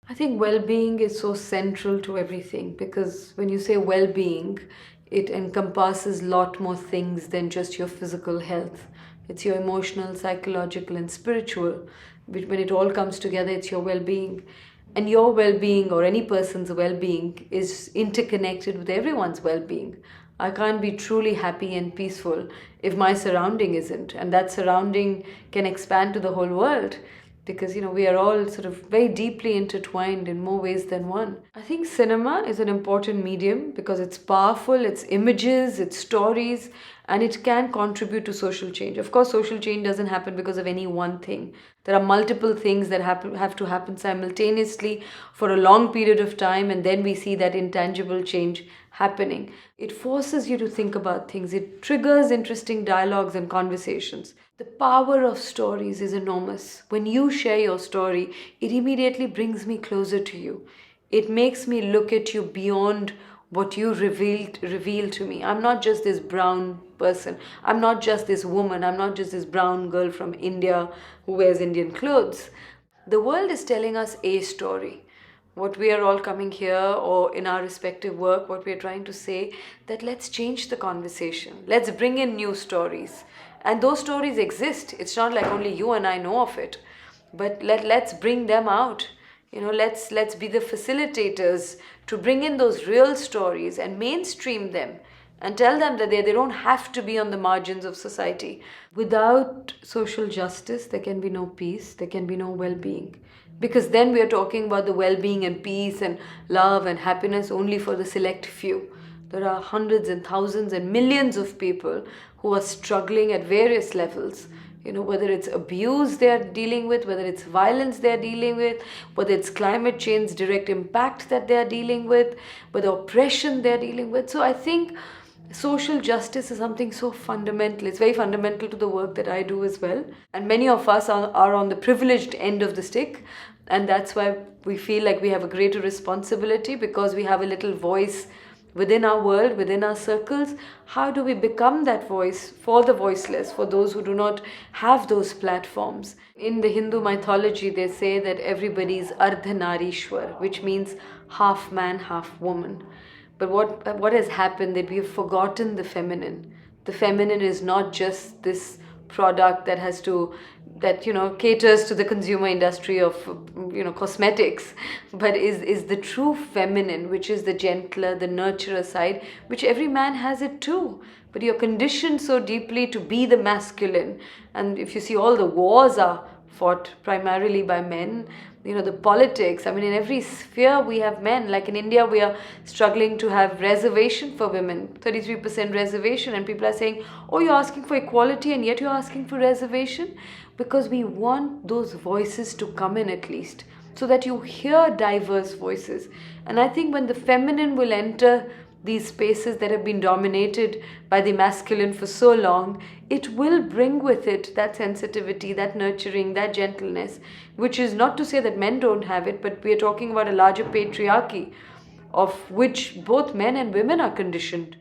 I think well-being is so central to everything, because when you say well-being, it encompasses a lot more things than just your physical health. It's your emotional, psychological, and spiritual. When it all comes together, it's your well-being. And your well-being, or any person's well-being, is interconnected with everyone's well-being. I can't be truly happy and peaceful if my surrounding isn't, and that surrounding can expand to the whole world, because we are all sort of very deeply intertwined in more ways than one. I think cinema is an important medium because it's powerful, it's images, it's stories, and it can contribute to social change. Of course, social change doesn't happen because of any one thing. There are multiple things that have to happen simultaneously for a long period of time, and then we see that intangible change happening. It forces you to think about things, it triggers interesting dialogues and conversations. The power of stories is enormous. When you share your story, it immediately brings me closer to you. It makes me look at you beyond what you reveal to me. I'm not just this brown person. I'm not just this woman. I'm not just this brown girl from India who wears Indian clothes. The world is telling us a story. What we are all coming here, or in our respective work, what we are trying to say, that let's change the conversation. Let's bring in new stories. And those stories exist. It's not like only you and I know of it. But let's bring them out. Let's be the facilitators to bring in those real stories and mainstream them and tell them that they don't have to be on the margins of society. Without social justice, there can be no peace, there can be no well-being. Because then we are talking about the well-being and peace and love and happiness only for the select few. There are hundreds and thousands and millions of people who are struggling at various levels. Whether it's abuse they're dealing with, whether it's violence they're dealing with, whether it's climate change direct impact that they're dealing with, whether oppression they're dealing with. So I think social justice is something so fundamental. It's very fundamental to the work that I do as well. And many of us are on the privileged end of the stick. And that's why we feel like we have a greater responsibility, because we have a little voice within our world, within our circles. How do we become that voice for the voiceless, for those who do not have those platforms? In the Hindu mythology, they say that everybody is Ardhanarishwar, which means half man, half woman. But what has happened, that we have forgotten the feminine. The feminine is not just this product that caters to the consumer industry of cosmetics, but is the true feminine, which is the gentler, the nurturer side, which every man has it too. But you're conditioned so deeply to be the masculine. And if you see, all the wars are fought primarily by men. The politics, in every sphere we have men. Like in India, we are struggling to have reservation for women, 33% reservation, and people are saying, oh, you're asking for equality and yet you're asking for reservation? Because we want those voices to come in, at least, so that you hear diverse voices. And I think when the feminine will enter these spaces that have been dominated by the masculine for so long, it will bring with it that sensitivity, that nurturing, that gentleness, which is not to say that men don't have it, but we are talking about a larger patriarchy of which both men and women are conditioned.